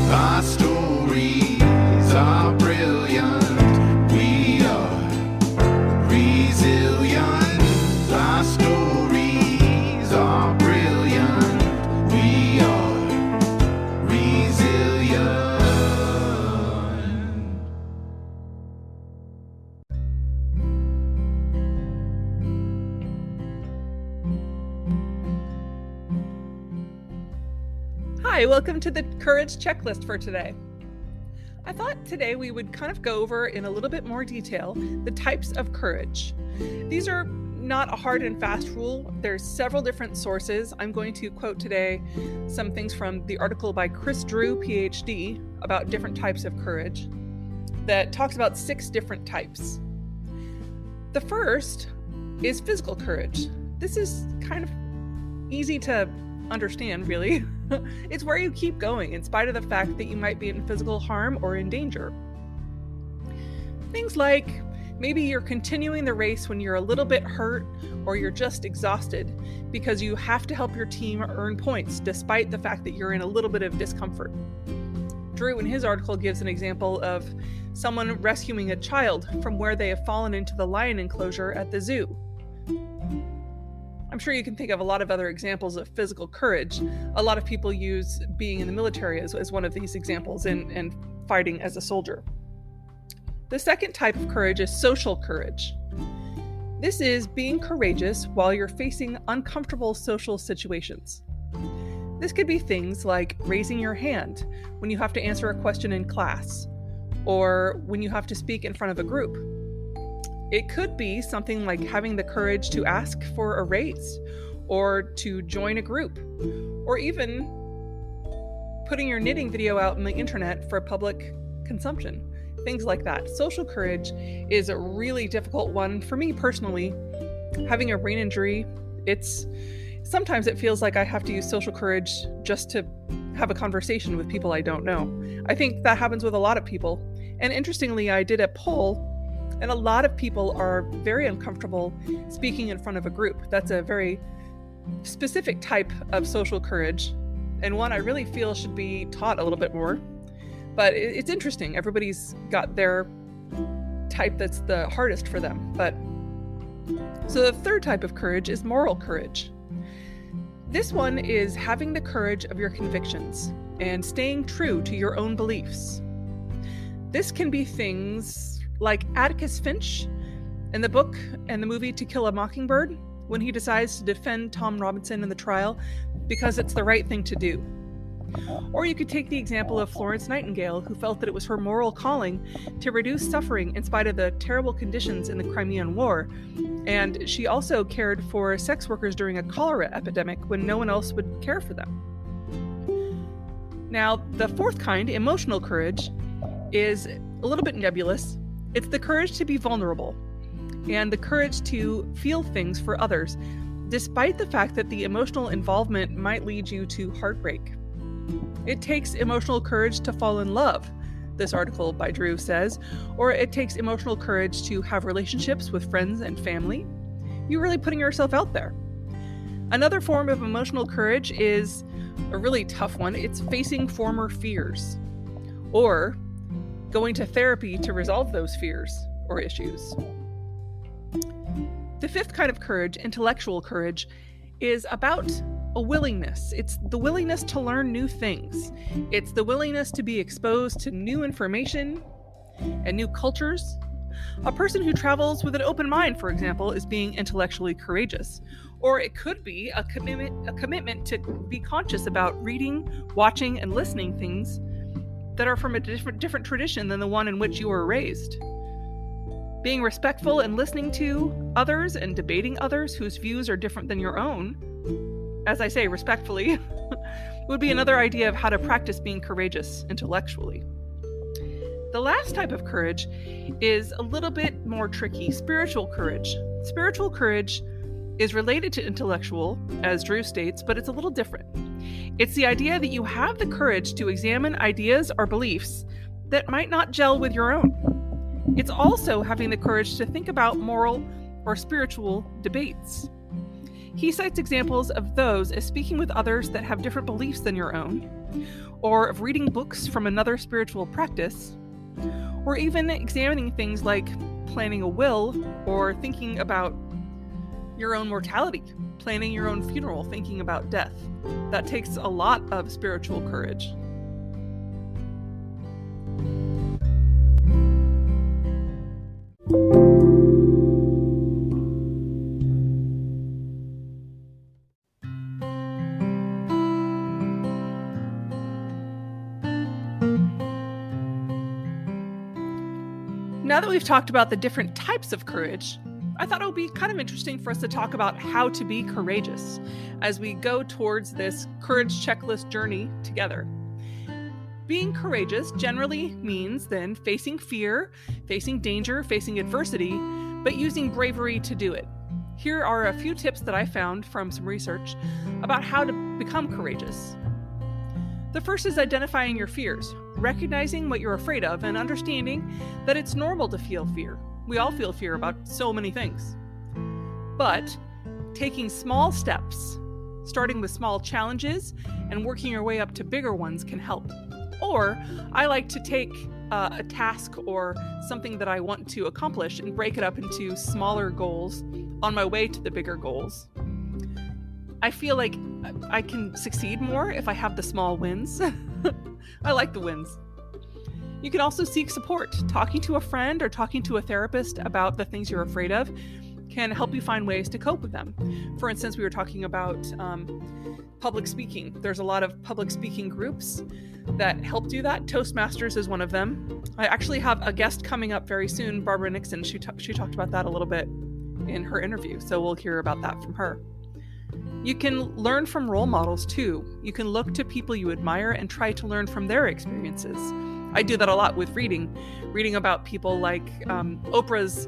Our stories are brilliant. We are resilient. Our stories are brilliant. We are resilient. Hi, welcome to the Courage Checklist for today. I thought today we would kind of go over in a little bit more detail the types of courage. These are not a hard and fast rule. There's several different sources. I'm going to quote today some things from the article by Chris Drew, PhD, about different types of courage that talks about 6 different types. The first is physical courage. This is kind of easy to understand, really. It's where you keep going in spite of the fact that you might be in physical harm or in danger. Things like maybe you're continuing the race when you're a little bit hurt or you're just exhausted because you have to help your team earn points despite the fact that you're in a little bit of discomfort. Drew in his article gives an example of someone rescuing a child from where they have fallen into the lion enclosure at the zoo. I'm sure you can think of a lot of other examples of physical courage. A lot of people use being in the military as one of these examples and fighting as a soldier. The second type of courage is social courage. This is being courageous while you're facing uncomfortable social situations. This could be things like raising your hand when you have to answer a question in class, or when you have to speak in front of a group. It could be something like having the courage to ask for a raise, or to join a group, or even putting your knitting video out on the internet for public consumption. Things like that. Social courage is a really difficult one for me personally. Having a brain injury, sometimes it feels like I have to use social courage just to have a conversation with people I don't know. I think that happens with a lot of people. And interestingly, I did a poll, and a lot of people are very uncomfortable speaking in front of a group. That's a very specific type of social courage, and one I really feel should be taught a little bit more. But it's interesting. Everybody's got their type that's the hardest for them. So the third type of courage is moral courage. This one is having the courage of your convictions and staying true to your own beliefs. This can be things like Atticus Finch in the book and the movie To Kill a Mockingbird, when he decides to defend Tom Robinson in the trial because it's the right thing to do. Or you could take the example of Florence Nightingale, who felt that it was her moral calling to reduce suffering in spite of the terrible conditions in the Crimean War. And she also cared for sex workers during a cholera epidemic when no one else would care for them. Now, the fourth kind, emotional courage, is a little bit nebulous. It's the courage to be vulnerable and the courage to feel things for others, despite the fact that the emotional involvement might lead you to heartbreak. It takes emotional courage to fall in love, this article by Drew says, or it takes emotional courage to have relationships with friends and family. You're really putting yourself out there. Another form of emotional courage is a really tough one. It's facing former fears, or going to therapy to resolve those fears or issues. The fifth kind of courage, intellectual courage, is about a willingness. It's the willingness to learn new things. It's the willingness to be exposed to new information and new cultures. A person who travels with an open mind, for example, is being intellectually courageous. Or it could be a commitment to be conscious about reading, watching, and listening things that are from a different tradition than the one in which you were raised. Being respectful and listening to others and debating others whose views are different than your own, as I say, respectfully, would be another idea of how to practice being courageous intellectually. The last type of courage is a little bit more tricky, spiritual courage. Spiritual courage is related to intellectual, as Drew states, but it's a little different. It's the idea that you have the courage to examine ideas or beliefs that might not gel with your own. It's also having the courage to think about moral or spiritual debates. He cites examples of those as speaking with others that have different beliefs than your own, or of reading books from another spiritual practice, or even examining things like planning a will or thinking about your own mortality, planning your own funeral, thinking about death. That takes a lot of spiritual courage. Now that we've talked about the different types of courage, I thought it would be kind of interesting for us to talk about how to be courageous as we go towards this courage checklist journey together. Being courageous generally means then facing fear, facing danger, facing adversity, but using bravery to do it. Here are a few tips that I found from some research about how to become courageous. The first is identifying your fears, recognizing what you're afraid of, and understanding that it's normal to feel fear. We all feel fear about so many things. But taking small steps, starting with small challenges and working your way up to bigger ones can help. Or I like to take a task or something that I want to accomplish and break it up into smaller goals on my way to the bigger goals. I feel like I can succeed more if I have the small wins. I like the wins. You can also seek support. Talking to a friend or talking to a therapist about the things you're afraid of can help you find ways to cope with them. For instance, we were talking about public speaking. There's a lot of public speaking groups that help do that. Toastmasters is one of them. I actually have a guest coming up very soon, Barbara Nixon. She talked about that a little bit in her interview, so we'll hear about that from her. You can learn from role models too. You can look to people you admire and try to learn from their experiences. I do that a lot with reading about people like Oprah's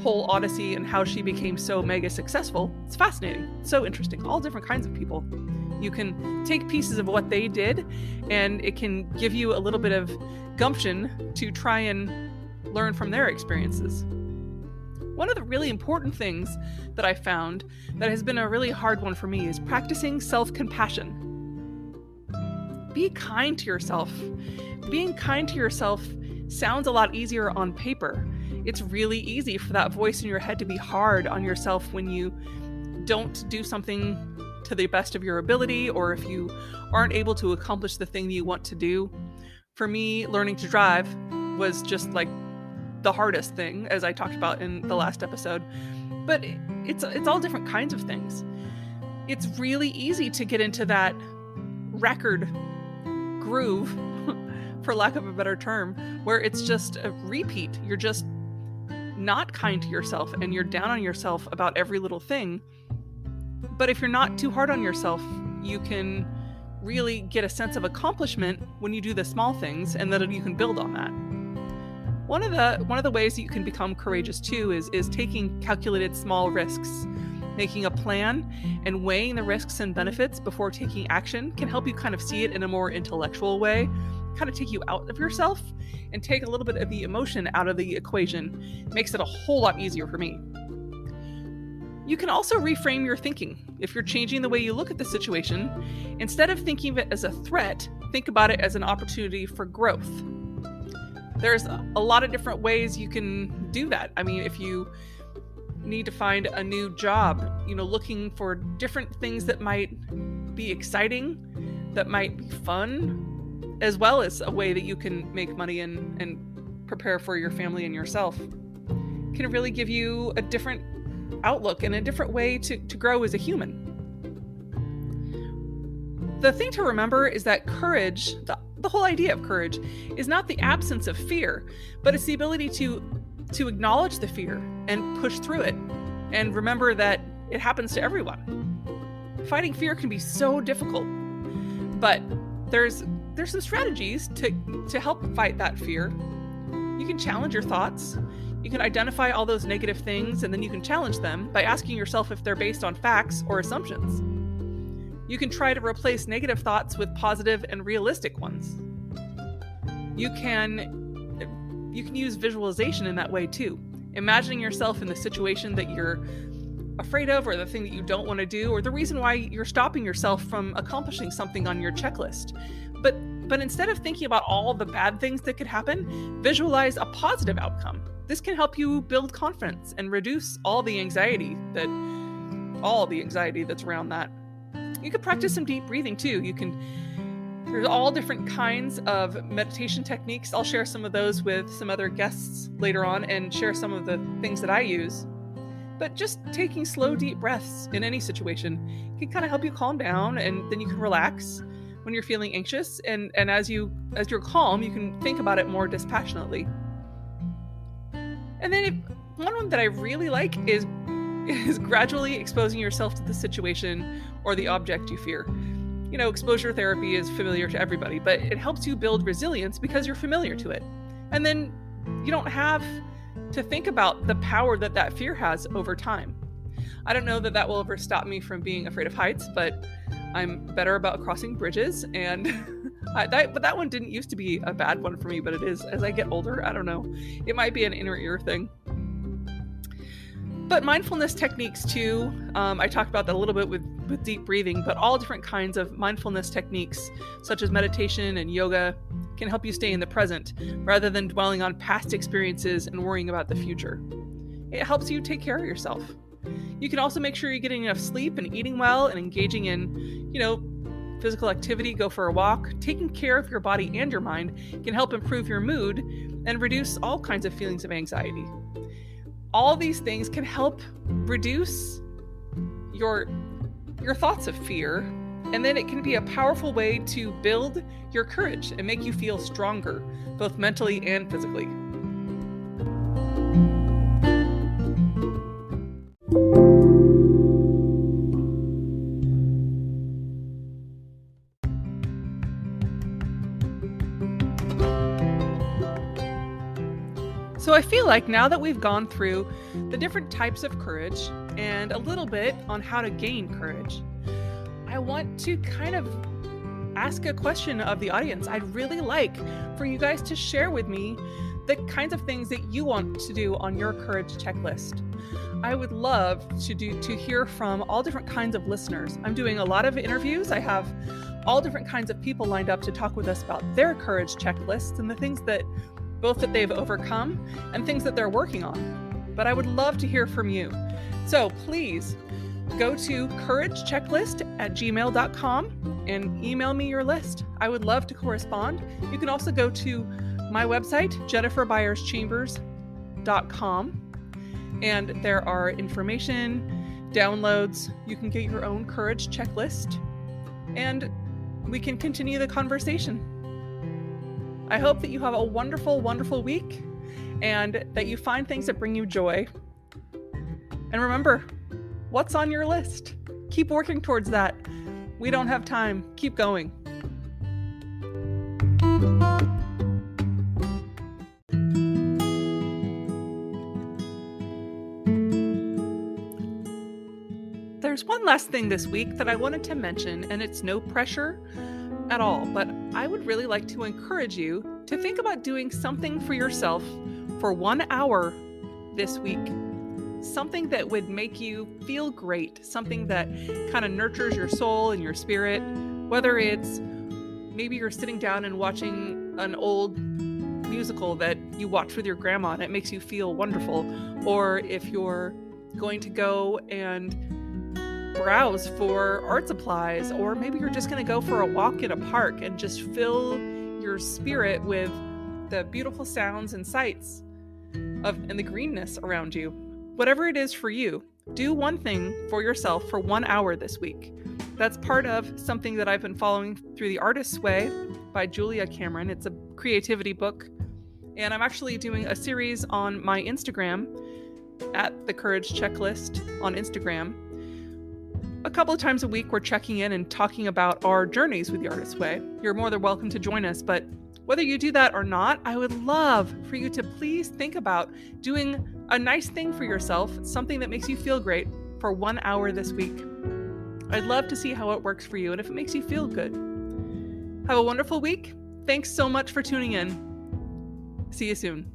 whole odyssey and how she became so mega successful. It's fascinating, so interesting, all different kinds of people. You can take pieces of what they did and it can give you a little bit of gumption to try and learn from their experiences. One of the really important things that I found that has been a really hard one for me is practicing self-compassion. Be kind to yourself. Being kind to yourself sounds a lot easier on paper. It's really easy for that voice in your head to be hard on yourself when you don't do something to the best of your ability, or if you aren't able to accomplish the thing that you want to do. For me, learning to drive was just like the hardest thing, as I talked about in the last episode. But it's all different kinds of things. It's really easy to get into that record groove, for lack of a better term, where it's just a repeat. You're just not kind to yourself and you're down on yourself about every little thing. But if you're not too hard on yourself, you can really get a sense of accomplishment when you do the small things, and then you can build on that. One of the ways that you can become courageous too is taking calculated small risks. Making a plan and weighing the risks and benefits before taking action can help you kind of see it in a more intellectual way, kind of take you out of yourself and take a little bit of the emotion out of the equation. Makes it a whole lot easier for me. You can also reframe your thinking. If you're changing the way you look at the situation, instead of thinking of it as a threat, think about it as an opportunity for growth. There's a lot of different ways you can do that. I mean, if you need to find a new job, looking for different things that might be exciting, that might be fun, as well as a way that you can make money and prepare for your family and yourself, can really give you a different outlook and a different way to grow as a human. The thing to remember is that courage, the whole idea of courage, is not the absence of fear, but it's the ability to acknowledge the fear and push through it. And remember that it happens to everyone. Fighting fear can be so difficult, but there's some strategies to help fight that fear. You can challenge your thoughts. You can identify all those negative things, and then you can challenge them by asking yourself if they're based on facts or assumptions. You can try to replace negative thoughts with positive and realistic ones. You can use visualization in that way too. Imagining yourself in the situation that you're afraid of, or the thing that you don't want to do, or the reason why you're stopping yourself from accomplishing something on your checklist. But instead of thinking about all the bad things that could happen, visualize a positive outcome. This can help you build confidence and reduce all the anxiety that's around that. You could practice some deep breathing too. There's all different kinds of meditation techniques. I'll share some of those with some other guests later on and share some of the things that I use. But just taking slow, deep breaths in any situation can kind of help you calm down, and then you can relax when you're feeling anxious. And as you're calm, you can think about it more dispassionately. And then one that I really like is gradually exposing yourself to the situation or the object you fear. Exposure therapy is familiar to everybody, but it helps you build resilience because you're familiar to it. And then you don't have to think about the power that fear has over time. I don't know that will ever stop me from being afraid of heights, but I'm better about crossing bridges. And but that one didn't used to be a bad one for me, but it is as I get older. I don't know. It might be an inner ear thing. But mindfulness techniques too, I talked about that a little bit with deep breathing, but all different kinds of mindfulness techniques, such as meditation and yoga, can help you stay in the present rather than dwelling on past experiences and worrying about the future. It helps you take care of yourself. You can also make sure you're getting enough sleep and eating well and engaging in, physical activity. Go for a walk. Taking care of your body and your mind can help improve your mood and reduce all kinds of feelings of anxiety. All these things can help reduce your thoughts of fear, and then it can be a powerful way to build your courage and make you feel stronger, both mentally and physically. So I feel like now that we've gone through the different types of courage and a little bit on how to gain courage, I want to kind of ask a question of the audience. I'd really like for you guys to share with me the kinds of things that you want to do on your courage checklist. I would love to hear from all different kinds of listeners. I'm doing a lot of interviews. I have all different kinds of people lined up to talk with us about their courage checklists and the things that they've overcome and things that they're working on. But I would love to hear from you. So please go to couragechecklist@gmail.com and email me your list. I would love to correspond. You can also go to my website, jenniferbyerschambers.com, and there are information, downloads. You can get your own courage checklist, and we can continue the conversation. I hope that you have a wonderful, wonderful week and that you find things that bring you joy. And remember, what's on your list? Keep working towards that. We don't have time. Keep going. There's one last thing this week that I wanted to mention, and it's no pressure at all, but I would really like to encourage you to think about doing something for yourself for 1 hour this week. Something that would make you feel great, something that kind of nurtures your soul and your spirit, whether it's maybe you're sitting down and watching an old musical that you watched with your grandma and it makes you feel wonderful, or if you're going to go and browse for art supplies, or maybe you're just going to go for a walk in a park and just fill your spirit with the beautiful sounds and sights and the greenness around you. Whatever it is for you, do one thing for yourself for 1 hour this week. That's part of something that I've been following through The Artist's Way by Julia Cameron. It's a creativity book, and I'm actually doing a series on my Instagram at the Courage Checklist on Instagram. A couple of times a week, we're checking in and talking about our journeys with The Artist's Way. You're more than welcome to join us, but whether you do that or not, I would love for you to please think about doing a nice thing for yourself, something that makes you feel great for 1 hour this week. I'd love to see how it works for you and if it makes you feel good. Have a wonderful week. Thanks so much for tuning in. See you soon.